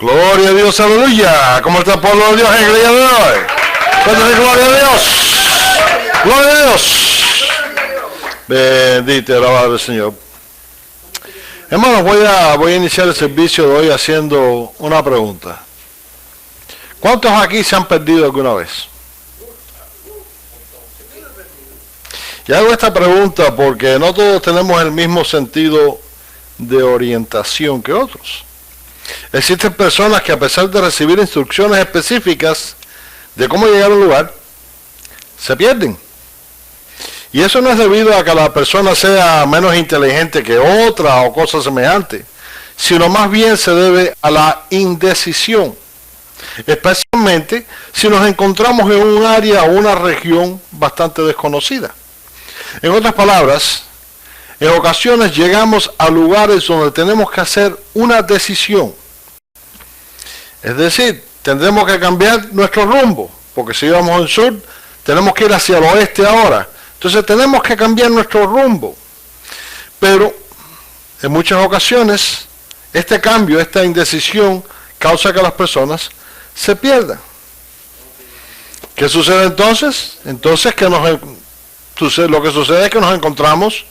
Gloria a Dios, aleluya. ¿Cómo está el pueblo de Dios en el día de hoy? Cuéntale gloria a Dios. Gloria a Dios. Bendito, alabado el Señor. Hermanos, voy a iniciar el servicio de hoy haciendo una pregunta. ¿Cuántos aquí se han perdido alguna vez? Y hago esta pregunta porque no todos tenemos el mismo sentido de orientación que otros. Existen personas que a pesar de recibir instrucciones específicas de cómo llegar a un lugar, se pierden. Y eso no es debido a que la persona sea menos inteligente que otra o cosas semejantes, sino más bien se debe a la indecisión, especialmente si nos encontramos en un área o una región bastante desconocida. En otras palabras, en ocasiones llegamos a lugares donde tenemos que hacer una decisión. Es decir, tendremos que cambiar nuestro rumbo, porque si íbamos al sur, tenemos que ir hacia el oeste ahora. Entonces tenemos que cambiar nuestro rumbo. Pero en muchas ocasiones, este cambio, esta indecisión, causa que las personas se pierdan. ¿Qué sucede entonces? Entonces lo que sucede es que nos encontramos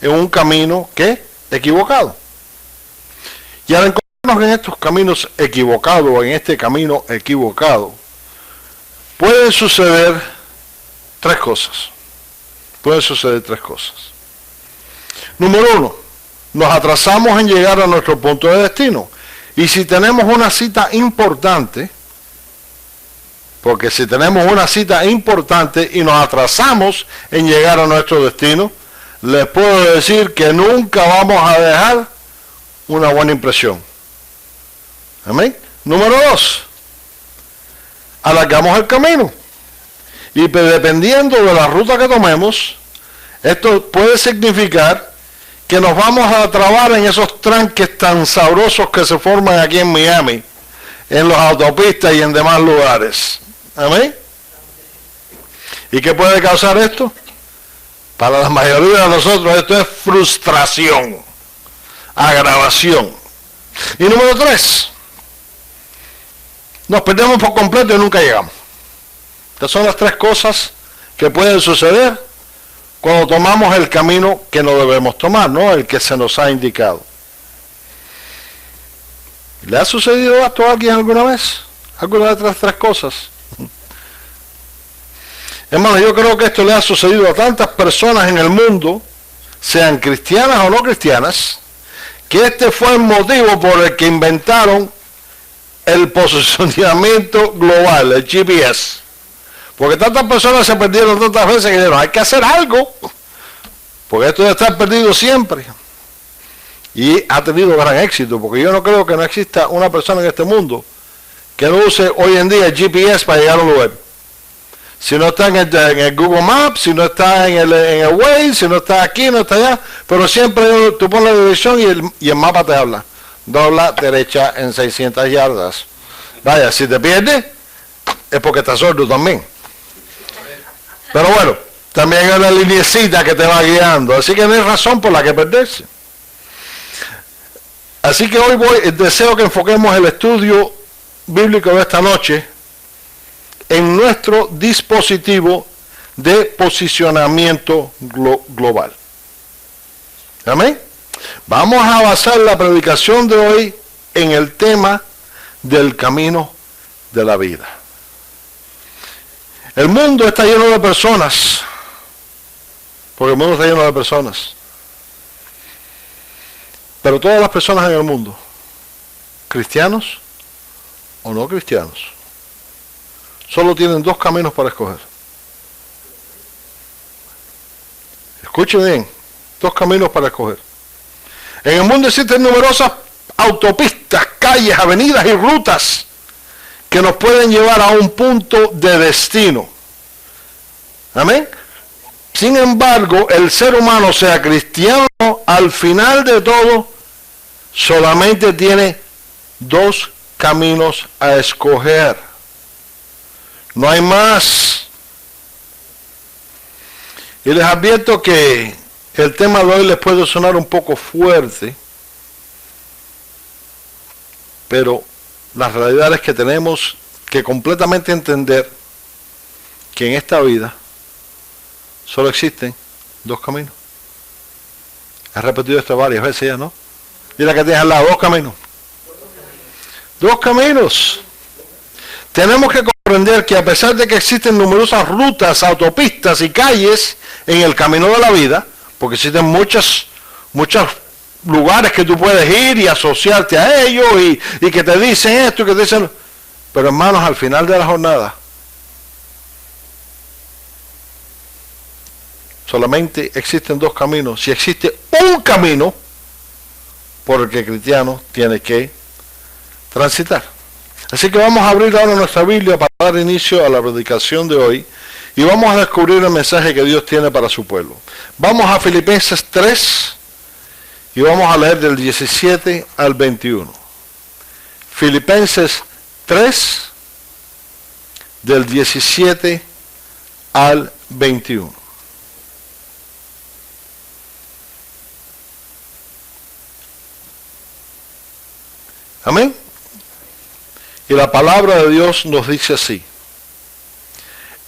en un camino equivocado. Y al encontrarnos en estos caminos equivocados, o en este camino equivocado, pueden suceder tres cosas. Número uno, nos atrasamos en llegar a nuestro punto de destino. Y si tenemos una cita importante, porque si tenemos una cita importante y nos atrasamos en llegar a nuestro destino, les puedo decir que nunca vamos a dejar una buena impresión. Amén. Número dos, alargamos el camino. Y dependiendo de la ruta que tomemos, esto puede significar que nos vamos a trabar en esos tranques tan sabrosos que se forman aquí en Miami, en las autopistas y en demás lugares. Amén. ¿Y qué puede causar esto? Para la mayoría de nosotros esto es frustración, agravación. Y número tres, nos perdemos por completo y nunca llegamos. Estas son las tres cosas que pueden suceder cuando tomamos el camino que no debemos tomar, ¿no? El que se nos ha indicado. ¿Le ha sucedido esto a alguien alguna vez? ¿Alguna de estas tres cosas? Hermano, yo creo que esto le ha sucedido a tantas personas en el mundo, sean cristianas o no cristianas, que este fue el motivo por el que inventaron el posicionamiento global, el GPS. Porque tantas personas se perdieron tantas veces que dijeron, hay que hacer algo, porque esto debe estar perdido siempre. Y ha tenido gran éxito, porque yo no creo que no exista una persona en este mundo que no use hoy en día el GPS para llegar a un lugar. Si no está en el Google Maps, si no está en el Waze, si no está aquí, no está allá, pero siempre tú pones la dirección y el mapa te habla. Dobla derecha en 600 yardas. Vaya, si te pierdes, es porque estás sordo también. Pero bueno, también hay una lineecita que te va guiando, así que no hay razón por la que perderse. Así que hoy deseo que enfoquemos el estudio bíblico de esta noche en nuestro dispositivo de posicionamiento global. ¿Amén? Vamos a basar la predicación de hoy en el tema del camino de la vida. El mundo está lleno de personas, porque el mundo está lleno de personas. Pero todas las personas en el mundo, cristianos o no cristianos, solo tienen dos caminos para escoger. Escuchen bien, dos caminos para escoger. En el mundo existen numerosas autopistas, calles, avenidas y rutas que nos pueden llevar a un punto de destino. Amén. Sin embargo, el ser humano, sea cristiano, al final de todo, solamente tiene dos caminos a escoger. No hay más. Y les advierto que el tema de hoy les puede sonar un poco fuerte, pero la realidad es que tenemos que completamente entender que en esta vida solo existen dos caminos. He repetido esto varias veces ya, ¿no? Dile que tienes al lado, dos caminos. Dos caminos. Tenemos que comprender que a pesar de que existen numerosas rutas, autopistas y calles en el camino de la vida, porque existen muchos lugares que tú puedes ir y asociarte a ellos y que te dicen esto y que te dicen... Pero hermanos, al final de la jornada, solamente existen dos caminos. Si existe un camino por el que el cristiano tiene que transitar. Así que vamos a abrir ahora nuestra Biblia para dar inicio a la predicación de hoy y vamos a descubrir el mensaje que Dios tiene para su pueblo. Vamos a Filipenses 3 y vamos a leer del 17 al 21. Filipenses 3, del 17 al 21. Amén. Y la palabra de Dios nos dice así.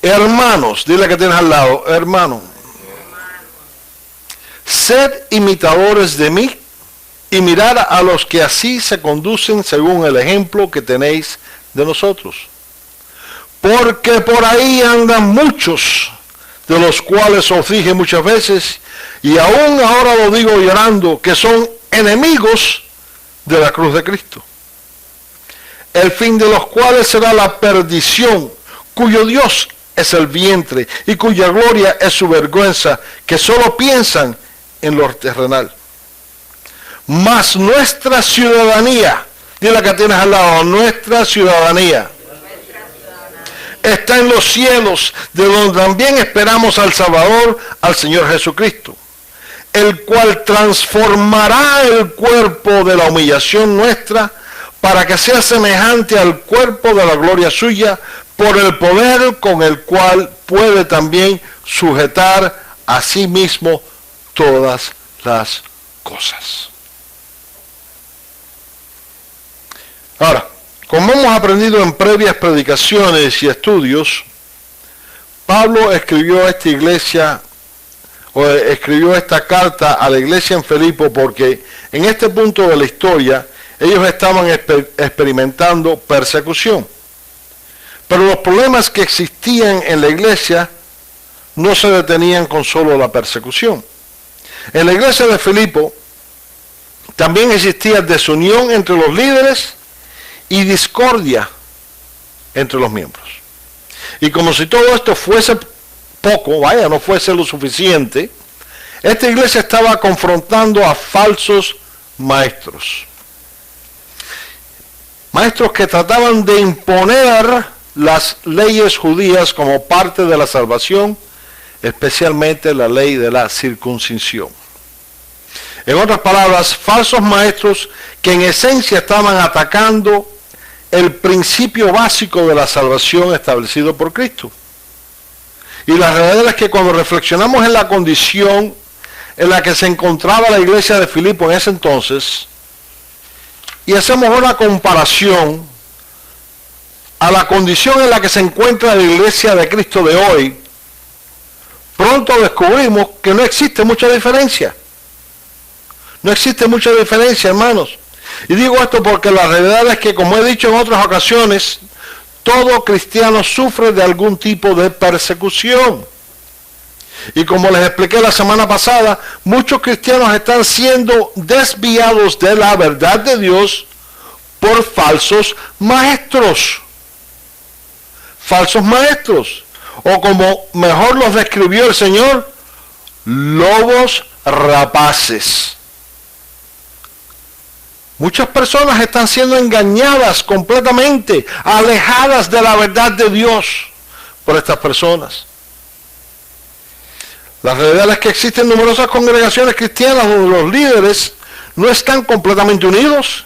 Hermanos, dile que tienes al lado, hermano, sed imitadores de mí y mirad a los que así se conducen según el ejemplo que tenéis de nosotros. Porque por ahí andan muchos, de los cuales os dije muchas veces, y aún ahora lo digo llorando, que son enemigos de la cruz de Cristo. El fin de los cuales será la perdición, cuyo Dios es el vientre y cuya gloria es su vergüenza, que solo piensan en lo terrenal. Mas nuestra ciudadanía, dile que tienes al lado, nuestra ciudadanía está en los cielos, de donde también esperamos al Salvador, al Señor Jesucristo, el cual transformará el cuerpo de la humillación nuestra para que sea semejante al cuerpo de la gloria suya, por el poder con el cual puede también sujetar a sí mismo todas las cosas. Ahora, como hemos aprendido en previas predicaciones y estudios, Pablo escribió esta carta a la iglesia en Filipo porque en este punto de la historia ellos estaban experimentando persecución. Pero los problemas que existían en la iglesia no se detenían con solo la persecución. En la iglesia de Filipo también existía desunión entre los líderes y discordia entre los miembros. Y como si todo esto fuese poco, no fuese lo suficiente, esta iglesia estaba confrontando a falsos maestros. Maestros que trataban de imponer las leyes judías como parte de la salvación, especialmente la ley de la circuncisión. En otras palabras, falsos maestros que en esencia estaban atacando el principio básico de la salvación establecido por Cristo. Y la realidad es que cuando reflexionamos en la condición en la que se encontraba la iglesia de Filipo en ese entonces, y hacemos una comparación a la condición en la que se encuentra la iglesia de Cristo de hoy, pronto descubrimos que no existe mucha diferencia. No existe mucha diferencia, hermanos. Y digo esto porque la realidad es que, como he dicho en otras ocasiones, todo cristiano sufre de algún tipo de persecución. Y como les expliqué la semana pasada, muchos cristianos están siendo desviados de la verdad de Dios por falsos maestros. Falsos maestros. O como mejor los describió el Señor, lobos rapaces. Muchas personas están siendo engañadas completamente, alejadas de la verdad de Dios por estas personas. La realidad es que existen numerosas congregaciones cristianas donde los líderes no están completamente unidos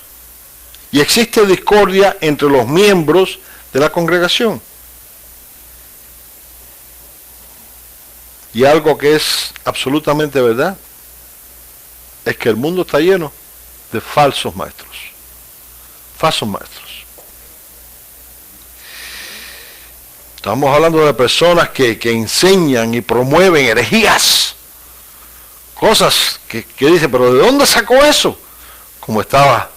y existe discordia entre los miembros de la congregación. Y algo que es absolutamente verdad es que el mundo está lleno de falsos maestros. Falsos maestros. Estamos hablando de personas que enseñan y promueven herejías. Cosas que dicen, pero ¿de dónde sacó eso? Como estaba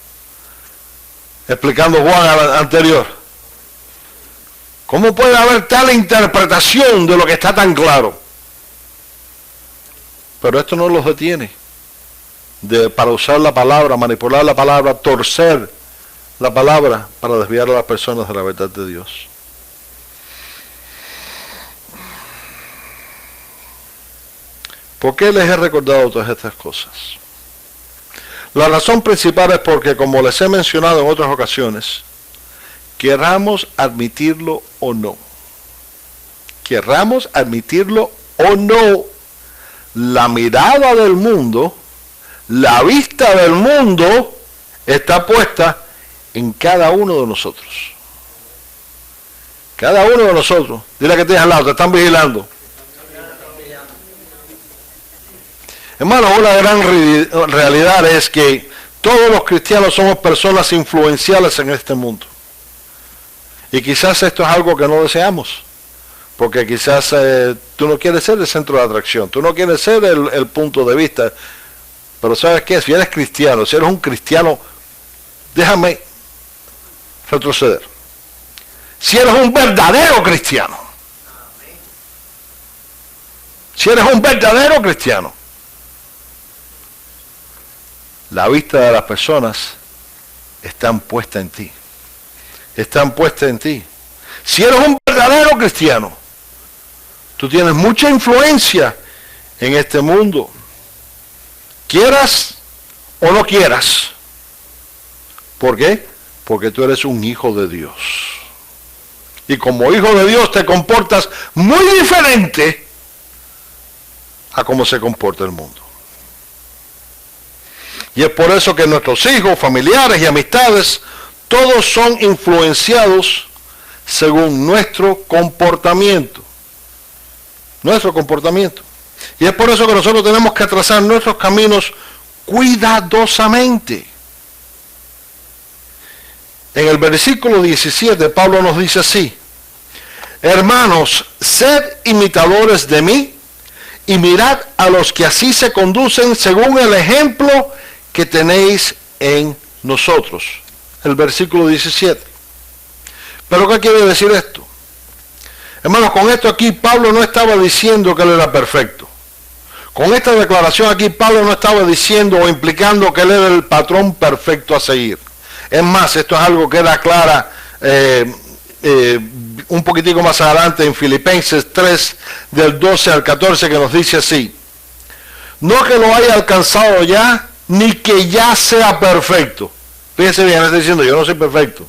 explicando Juan anterior. ¿Cómo puede haber tal interpretación de lo que está tan claro? Pero esto no los detiene para usar la palabra, manipular la palabra, torcer la palabra para desviar a las personas de la verdad de Dios. ¿Por qué les he recordado todas estas cosas? La razón principal es porque, como les he mencionado en otras ocasiones, querramos admitirlo o no, la mirada del mundo, la vista del mundo está puesta en cada uno de nosotros. Cada uno de nosotros. Dile que tienes al lado, te están vigilando. Hermano, una gran realidad es que todos los cristianos somos personas influenciales en este mundo. Y quizás esto es algo que no deseamos. Porque quizás tú no quieres ser el centro de atracción, tú no quieres ser el punto de vista. Pero ¿sabes qué? Si eres cristiano, si eres un cristiano, déjame retroceder. Si eres un verdadero cristiano, la vista de las personas están puesta en ti. Si eres un verdadero cristiano, tú tienes mucha influencia en este mundo. Quieras o no quieras. ¿Por qué? Porque tú eres un hijo de Dios. Y como hijo de Dios te comportas muy diferente a cómo se comporta el mundo. Y es por eso que nuestros hijos, familiares y amistades, todos son influenciados según nuestro comportamiento. Y es por eso que nosotros tenemos que trazar nuestros caminos cuidadosamente. En el versículo 17, Pablo nos dice así: hermanos, sed imitadores de mí y mirad a los que así se conducen según el ejemplo que tenéis en nosotros. El versículo 17. ¿Pero qué quiere decir esto? Hermanos, con esto aquí Pablo no estaba diciendo que él era perfecto. Con esta declaración aquí Pablo no estaba diciendo o implicando que él era el patrón perfecto a seguir. Es más, esto es algo que era clara un poquitico más adelante en Filipenses 3, del 12 al 14, que nos dice así: no que lo haya alcanzado ya, ni que ya sea perfecto. Fíjense bien, está diciendo, yo no soy perfecto.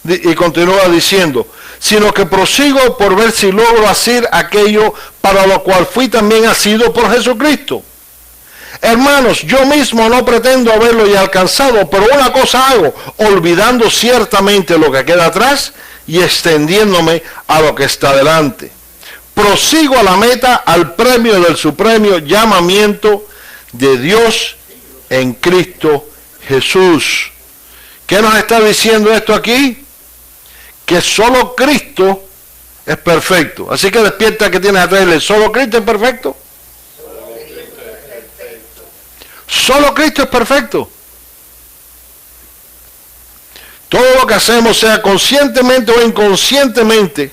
Y continúa diciendo, sino que prosigo por ver si logro hacer aquello para lo cual fui también asido por Jesucristo. Hermanos, yo mismo no pretendo haberlo ya alcanzado, pero una cosa hago, olvidando ciertamente lo que queda atrás y extendiéndome a lo que está delante. Prosigo a la meta, al premio del supremo llamamiento de Dios en Cristo Jesús. ¿Qué nos está diciendo esto aquí? Que solo Cristo es perfecto. Así que despierta que tienes atrás y dile, ¿solo Cristo es perfecto? Solo Cristo es perfecto. Todo lo que hacemos, sea conscientemente o inconscientemente,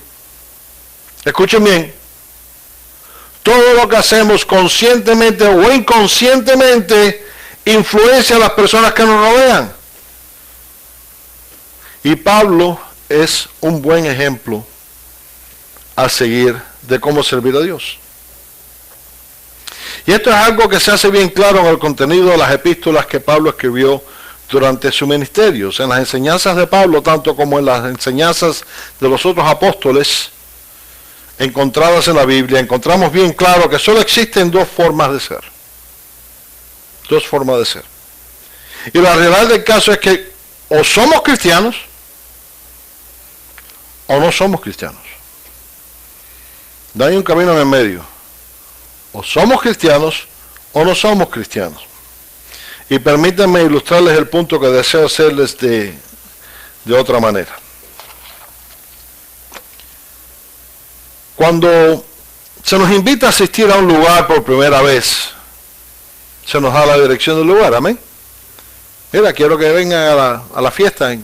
escuchen bien, todo lo que hacemos conscientemente o inconscientemente influencia a las personas que nos rodean. Y Pablo es un buen ejemplo a seguir de cómo servir a Dios. Y esto es algo que se hace bien claro en el contenido de las epístolas que Pablo escribió durante su ministerio. O sea, en las enseñanzas de Pablo, tanto como en las enseñanzas de los otros apóstoles encontradas en la Biblia, encontramos bien claro que solo existen dos formas de ser. Dos formas de ser. Y la realidad del caso es que o somos cristianos o no somos cristianos. No hay un camino en el medio. O somos cristianos o no somos cristianos. Y permítanme ilustrarles el punto que deseo hacerles de otra manera. Cuando se nos invita a asistir a un lugar por primera vez, se nos da la dirección del lugar, amén. Mira, quiero que vengan a la fiesta,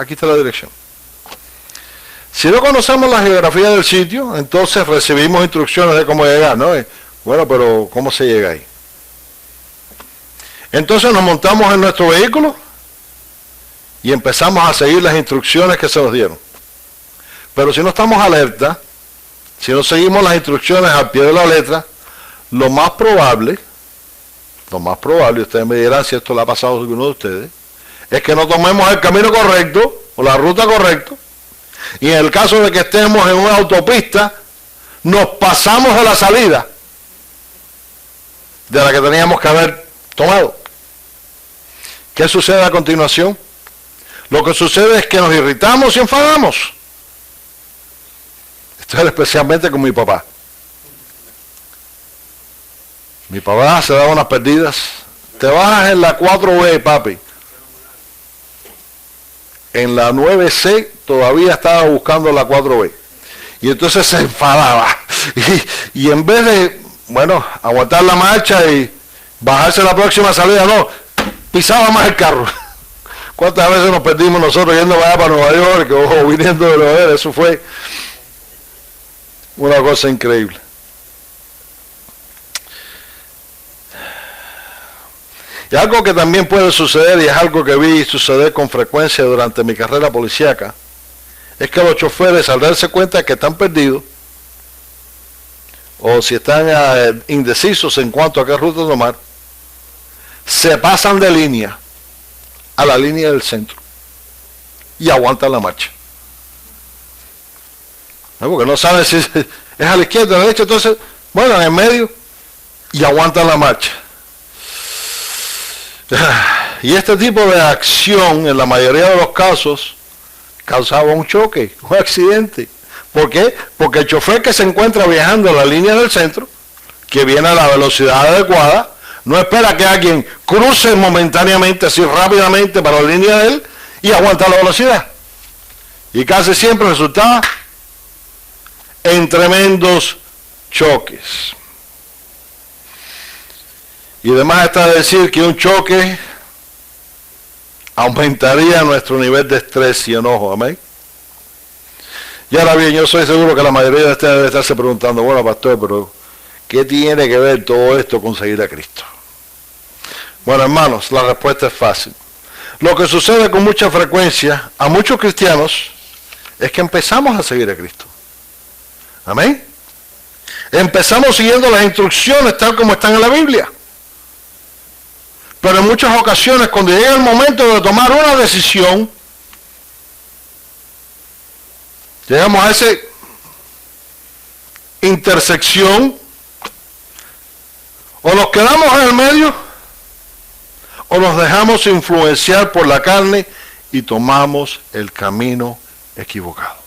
aquí está la dirección. Si no conocemos la geografía del sitio, entonces recibimos instrucciones de cómo llegar, ¿no? Bueno, pero ¿cómo se llega ahí? Entonces nos montamos en nuestro vehículo y empezamos a seguir las instrucciones que se nos dieron. Pero si no estamos alerta, si no seguimos las instrucciones al pie de la letra, lo más probable, ustedes me dirán si esto le ha pasado a alguno de ustedes, es que no tomemos el camino correcto o la ruta correcta, y en el caso de que estemos en una autopista, nos pasamos de la salida de la que teníamos que haber tomado. ¿Qué sucede a continuación? Lo que sucede es que nos irritamos y enfadamos. Esto es especialmente con mi papá. Mi papá se daba unas perdidas. Te bajas en la 4B, papi. En la 9C todavía estaba buscando la 4B. Y entonces se enfadaba. Y en vez de, aguantar la marcha y bajarse la próxima salida, no, pisaba más el carro. ¿Cuántas veces nos perdimos nosotros yendo para Nueva York o viniendo de Nueva York? Eso fue una cosa increíble. Y algo que también puede suceder, y es algo que vi suceder con frecuencia durante mi carrera policíaca, es que los choferes, al darse cuenta que están perdidos, o si están indecisos en cuanto a qué ruta tomar, se pasan de línea a la línea del centro y aguantan la marcha. Porque no saben si es a la izquierda o a la derecha, entonces, en el medio, y aguantan la marcha. Y este tipo de acción, en la mayoría de los casos, causaba un choque, un accidente. ¿Por qué? Porque el chofer que se encuentra viajando en la línea del centro, que viene a la velocidad adecuada, no espera que alguien cruce momentáneamente, así rápidamente, para la línea de él y aguanta la velocidad. Y casi siempre resultaba en tremendos choques. Y además está decir que un choque aumentaría nuestro nivel de estrés y enojo, amén. Y ahora bien, yo soy seguro que la mayoría de ustedes debe estarse preguntando, pastor, pero ¿qué tiene que ver todo esto con seguir a Cristo? Bueno, hermanos, la respuesta es fácil. Lo que sucede con mucha frecuencia a muchos cristianos es que empezamos a seguir a Cristo. Amén. Empezamos siguiendo las instrucciones tal como están en la Biblia. Pero en muchas ocasiones, cuando llega el momento de tomar una decisión, llegamos a esa intersección, o nos quedamos en el medio, o nos dejamos influenciar por la carne y tomamos el camino equivocado.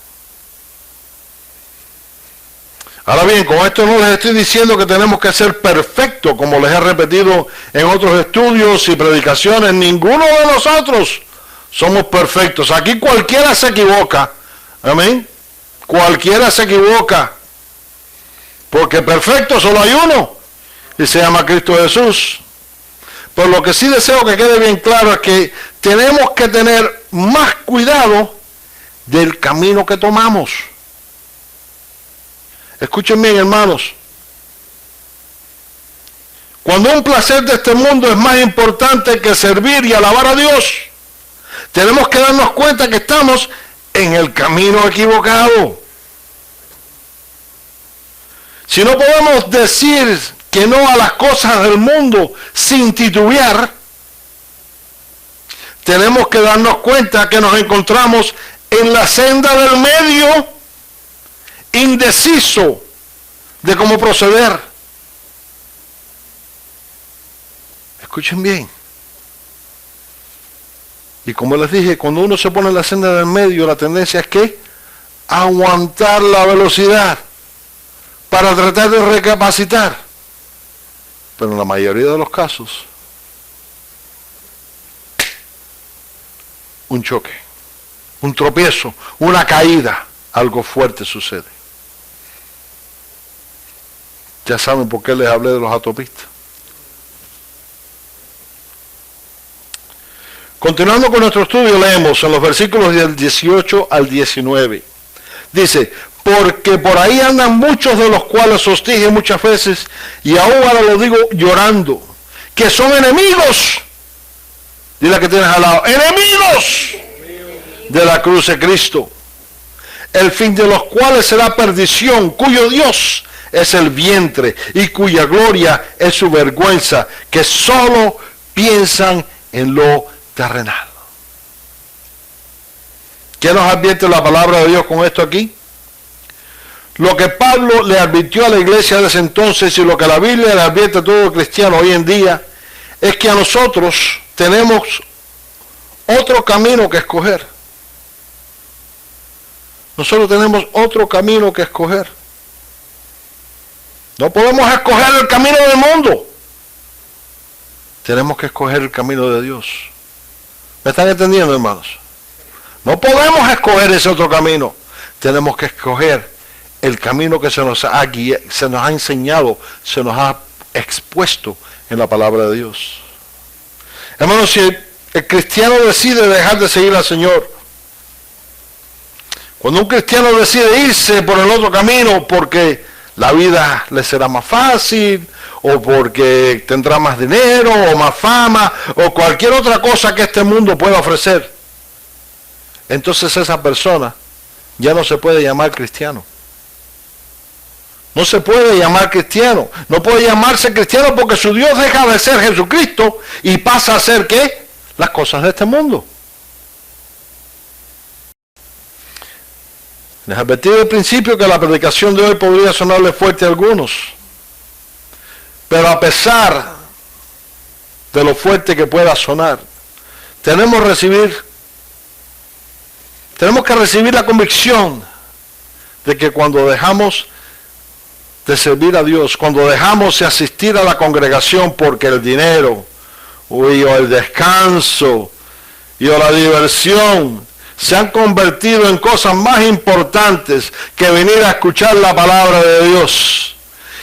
Ahora bien, con esto no les estoy diciendo que tenemos que ser perfectos, como les he repetido en otros estudios y predicaciones. Ninguno de nosotros somos perfectos. Aquí cualquiera se equivoca. Amén. Cualquiera se equivoca. Porque perfecto solo hay uno. Y se llama Cristo Jesús. Pero lo que sí deseo que quede bien claro es que tenemos que tener más cuidado del camino que tomamos. Escuchen bien, hermanos. Cuando un placer de este mundo es más importante que servir y alabar a Dios, tenemos que darnos cuenta que estamos en el camino equivocado. Si no podemos decir que no a las cosas del mundo sin titubear, tenemos que darnos cuenta que nos encontramos en la senda del medio, indeciso de cómo proceder. Escuchen bien. Y como les dije, cuando uno se pone en la senda del medio, la tendencia es que aguantar la velocidad para tratar de recapacitar. Pero en la mayoría de los casos, un choque, un tropiezo, una caída, algo fuerte sucede. Ya saben por qué les hablé de los autopistas. Continuando con nuestro estudio, leemos en los versículos del 18 al 19. Dice, porque por ahí andan muchos de los cuales os dije muchas veces, y aún ahora lo digo llorando, que son enemigos. Dile que tienes al lado, enemigos de la cruz de Cristo, el fin de los cuales será perdición, cuyo Dios es el vientre y cuya gloria es su vergüenza, que solo piensan en lo terrenal. ¿Qué nos advierte la palabra de Dios con esto aquí? Lo que Pablo le advirtió a la iglesia de ese entonces y lo que la Biblia le advierte a todo cristiano hoy en día es que a nosotros tenemos otro camino que escoger. Nosotros tenemos otro camino que escoger. No podemos escoger el camino del mundo. Tenemos que escoger el camino de Dios. ¿Me están entendiendo, hermanos? No podemos escoger ese otro camino. Tenemos que escoger el camino que se nos ha guiado, se nos ha enseñado, se nos ha expuesto en la palabra de Dios. Hermanos, si el cristiano decide dejar de seguir al Señor, cuando un cristiano decide irse por el otro camino porque la vida le será más fácil, o porque tendrá más dinero, o más fama, o cualquier otra cosa que este mundo pueda ofrecer, entonces esa persona ya no se puede llamar cristiano. No se puede llamar cristiano. No puede llamarse cristiano porque su Dios deja de ser Jesucristo y pasa a ser, ¿qué? Las cosas de este mundo. Les advertí al principio que la predicación de hoy podría sonarle fuerte a algunos. Pero a pesar de lo fuerte que pueda sonar, tenemos que recibir la convicción de que cuando dejamos de servir a Dios, cuando dejamos de asistir a la congregación porque el dinero, o el descanso, o la diversión, se han convertido en cosas más importantes que venir a escuchar la palabra de Dios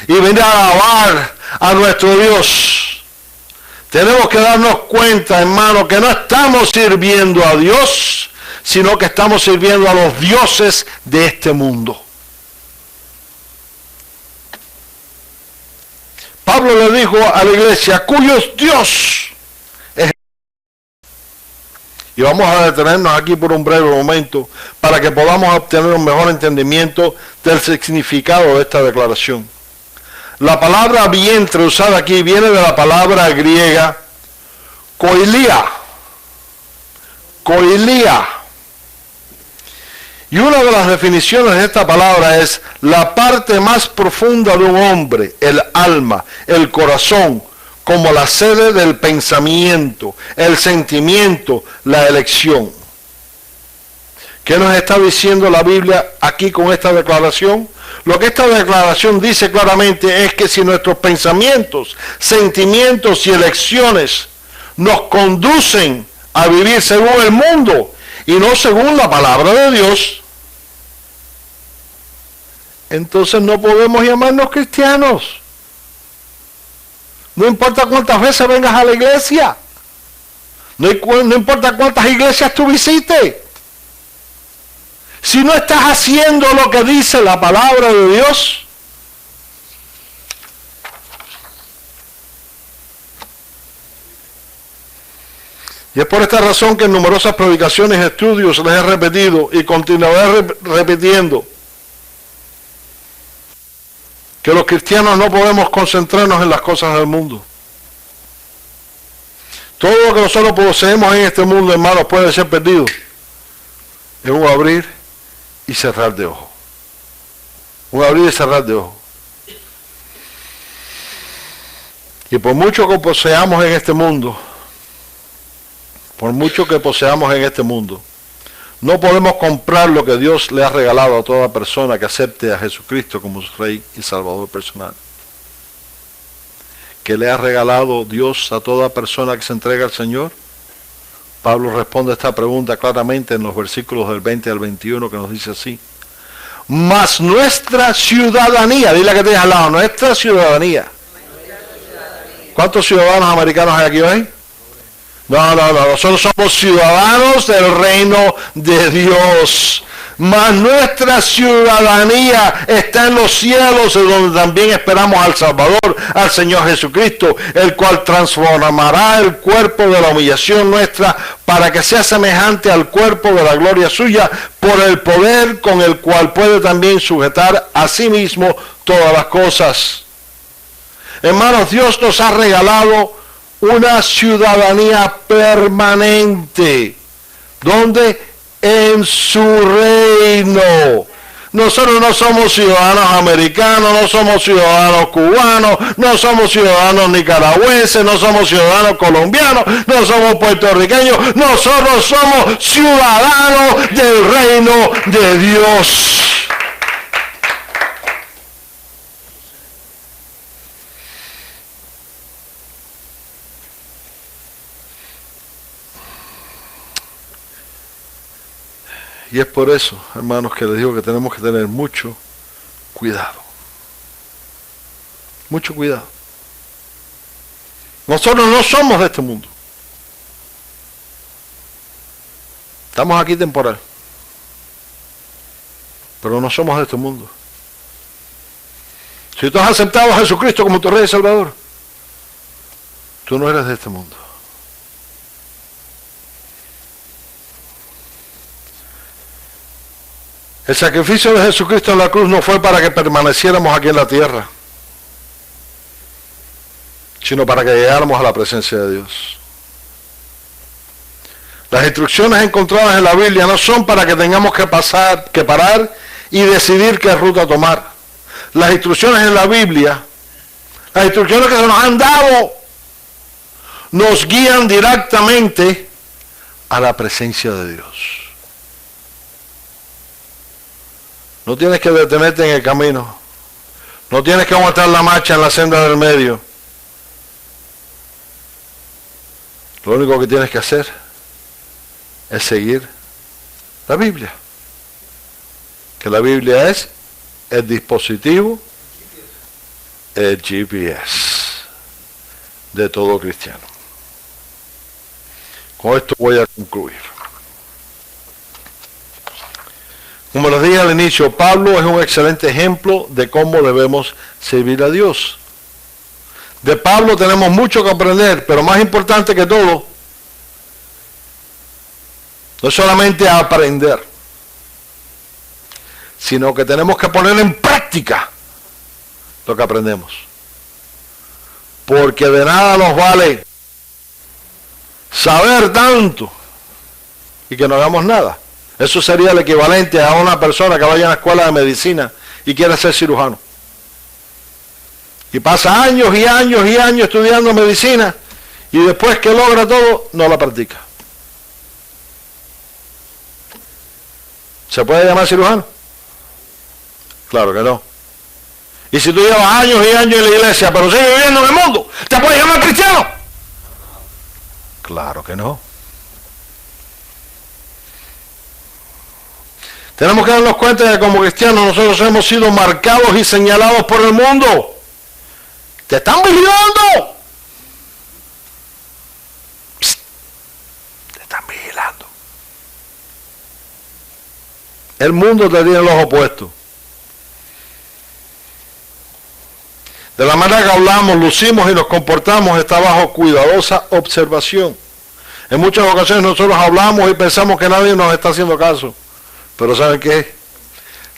y venir a alabar a nuestro Dios. Tenemos que darnos cuenta, hermano, que no estamos sirviendo a Dios, sino que estamos sirviendo a los dioses de este mundo. Pablo le dijo a la iglesia, cuyo Dios es. Y vamos a detenernos aquí por un breve momento para que podamos obtener un mejor entendimiento del significado de esta declaración. La palabra vientre usada aquí viene de la palabra griega koilia. Koilia. Y una de las definiciones de esta palabra es la parte más profunda de un hombre, el alma, el corazón, como la sede del pensamiento, el sentimiento, la elección. ¿Qué nos está diciendo la Biblia aquí con esta declaración? Lo que esta declaración dice claramente es que si nuestros pensamientos, sentimientos y elecciones nos conducen a vivir según el mundo y no según la palabra de Dios, entonces no podemos llamarnos cristianos. No importa cuántas veces vengas a la iglesia, no importa cuántas iglesias tú visites, si no estás haciendo lo que dice la palabra de Dios, y es por esta razón que en numerosas predicaciones y estudios les he repetido y continuaré repitiendo que los cristianos no podemos concentrarnos en las cosas del mundo. Todo lo que nosotros poseemos en este mundo, hermanos, puede ser perdido en un abrir y cerrar de ojos. Un abrir y cerrar de ojos. Y por mucho que poseamos en este mundo, no podemos comprar lo que Dios le ha regalado a toda persona que acepte a Jesucristo como su Rey y Salvador personal. ¿Qué le ha regalado Dios a toda persona que se entrega al Señor? Pablo responde a esta pregunta claramente en los versículos del 20 al 21, que nos dice así: Mas nuestra ciudadanía, dile que tienes al lado, nuestra ciudadanía. ¿Cuántos ciudadanos americanos hay aquí hoy? No, nosotros somos ciudadanos del reino de Dios. Mas nuestra ciudadanía está en los cielos, donde también esperamos al Salvador, al Señor Jesucristo, el cual transformará el cuerpo de la humillación nuestra para que sea semejante al cuerpo de la gloria suya, por el poder con el cual puede también sujetar a sí mismo todas las cosas. Hermanos, Dios nos ha regalado una ciudadanía permanente, donde en su reino. Nosotros no somos ciudadanos americanos, no somos ciudadanos cubanos, no somos ciudadanos nicaragüenses, no somos ciudadanos colombianos, no somos puertorriqueños, nosotros somos ciudadanos del reino de Dios. Y es por eso, hermanos, que les digo que tenemos que tener mucho cuidado. Mucho cuidado. Nosotros no somos de este mundo. Estamos aquí temporal. Pero no somos de este mundo. Si tú has aceptado a Jesucristo como tu Rey y Salvador, tú no eres de este mundo. El sacrificio de Jesucristo en la cruz no fue para que permaneciéramos aquí en la tierra, sino para que llegáramos a la presencia de Dios. Las instrucciones encontradas en la Biblia no son para que tengamos que parar y decidir qué ruta tomar. Las instrucciones en la Biblia, las instrucciones que se nos han dado, nos guían directamente a la presencia de Dios. No tienes que detenerte en el camino. No tienes que aguantar la marcha en la senda del medio. Lo único que tienes que hacer es seguir la Biblia. Que la Biblia es el dispositivo, el GPS de todo cristiano. Con esto voy a concluir. Como les dije al inicio, Pablo es un excelente ejemplo de cómo debemos servir a Dios. De Pablo tenemos mucho que aprender, pero más importante que todo, no es solamente aprender, sino que tenemos que poner en práctica lo que aprendemos. Porque de nada nos vale saber tanto y que no hagamos nada. Eso sería el equivalente a una persona que vaya a la escuela de medicina y quiere ser cirujano. Y pasa años y años y años estudiando medicina y después que logra todo, no la practica. ¿Se puede llamar cirujano? Claro que no. Y si tú llevas años y años en la iglesia, pero sigues viviendo en el mundo, ¿te puedes llamar cristiano? Claro que no. Tenemos que darnos cuenta de que como cristianos nosotros hemos sido marcados y señalados por el mundo. ¡Te están vigilando! Psst. Te están vigilando. El mundo te tiene los opuestos. De la manera que hablamos, lucimos y nos comportamos está bajo cuidadosa observación. En muchas ocasiones nosotros hablamos y pensamos que nadie nos está haciendo caso. Pero ¿saben qué?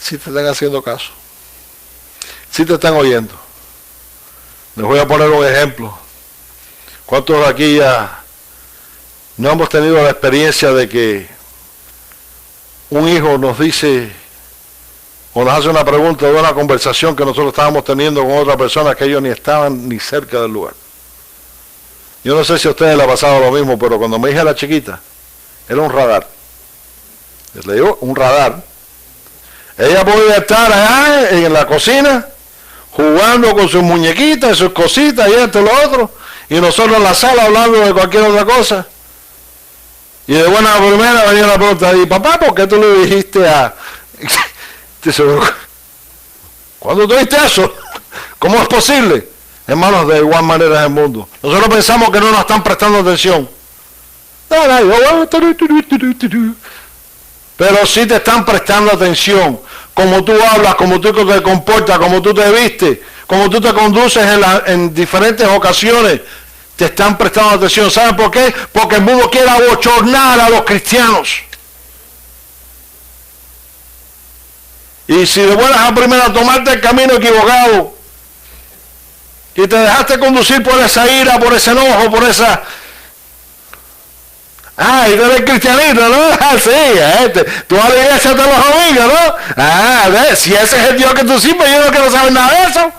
Sí te están haciendo caso. Sí te están oyendo. Les voy a poner un ejemplo. ¿Cuántos de aquí ya no hemos tenido la experiencia de que un hijo nos dice o nos hace una pregunta de una conversación que nosotros estábamos teniendo con otra persona que ellos ni estaban ni cerca del lugar? Yo no sé si a ustedes les ha pasado lo mismo, pero cuando mi hija era chiquita, era un radar. Le digo, un radar. Ella podía estar allá en la cocina jugando con sus muñequitas, sus cositas y esto y lo otro, y nosotros en la sala hablando de cualquier otra cosa. Y de buena primera venía la pregunta, y papá, ¿por qué tú le dijiste a Dice, ¿cuándo tú viste eso? ¿Cómo es posible? Hermanos, de igual manera es el mundo. Nosotros pensamos que no nos están prestando atención. Pero sí te están prestando atención. Como tú hablas, como tú te comportas, como tú te vistes, como tú te conduces en diferentes ocasiones, te están prestando atención. ¿Saben por qué? Porque el mundo quiere abochornar a los cristianos. Y si de buenas a primeras tomaste el camino equivocado y te dejaste conducir por esa ira, por ese enojo, por esa... y tú eres cristianito, ¿no? Sí, tú vas a la iglesia todos los domingos, ¿no? Si ese es el Dios que tú sirves, yo no quiero saber nada de eso.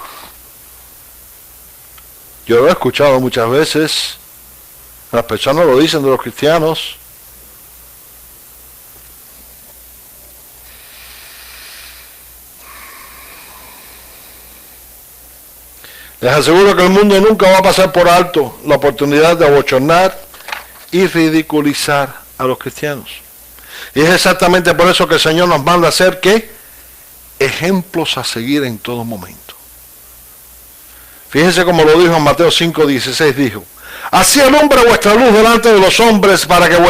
Yo lo he escuchado muchas veces, las personas lo dicen de los cristianos. Les aseguro que el mundo nunca va a pasar por alto la oportunidad de abochornar y ridiculizar a los cristianos. Y es exactamente por eso que el Señor nos manda a ser, ¿qué? Ejemplos a seguir en todo momento. Fíjense como lo dijo en Mateo 5:16, dijo, así alumbre vuestra luz delante de los hombres para que vean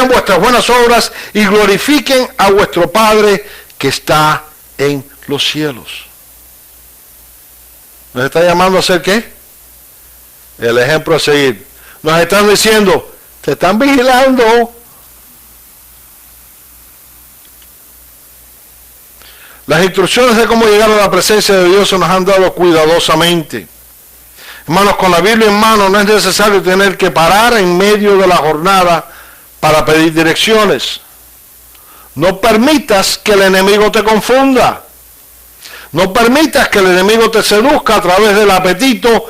vuestras buenas obras y glorifiquen a vuestro Padre que está en los cielos. ¿Nos está llamando a ser qué? El ejemplo a seguir. Nos están diciendo, te están vigilando. Las instrucciones de cómo llegar a la presencia de Dios se nos han dado cuidadosamente. Hermanos, con la Biblia en mano no es necesario tener que parar en medio de la jornada para pedir direcciones. No permitas que el enemigo te confunda. No permitas que el enemigo te seduzca a través del apetito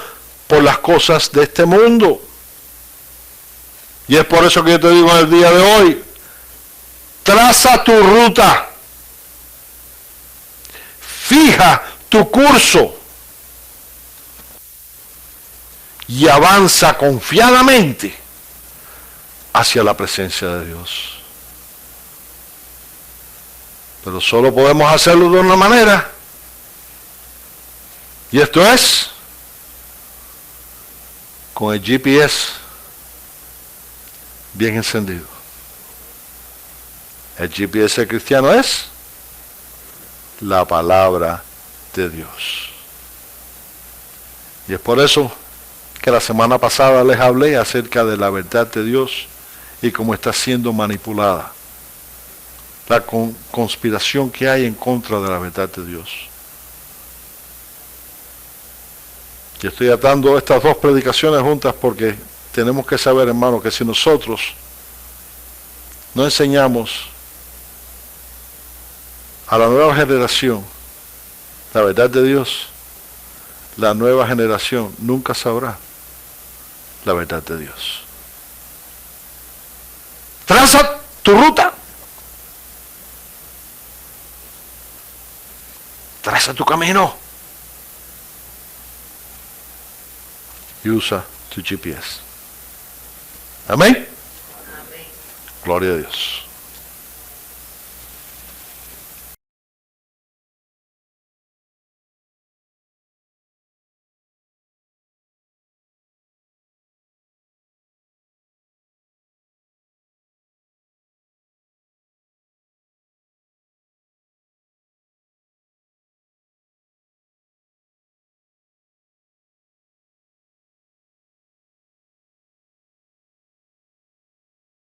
por las cosas de este mundo. Y es por eso que yo te digo en el día de hoy, traza tu ruta, fija tu curso y avanza confiadamente hacia la presencia de Dios. Pero solo podemos hacerlo de una manera, y esto es con el GPS bien encendido. El GPS cristiano es la palabra de Dios. Y es por eso que la semana pasada les hablé acerca de la verdad de Dios y cómo está siendo manipulada. La conspiración que hay en contra de la verdad de Dios. Y estoy atando estas dos predicaciones juntas porque tenemos que saber, hermano, que si nosotros no enseñamos a la nueva generación la verdad de Dios, la nueva generación nunca sabrá la verdad de Dios. Traza tu ruta. Traza tu camino. Y usa tu GPS. Amén. Gloria a Dios.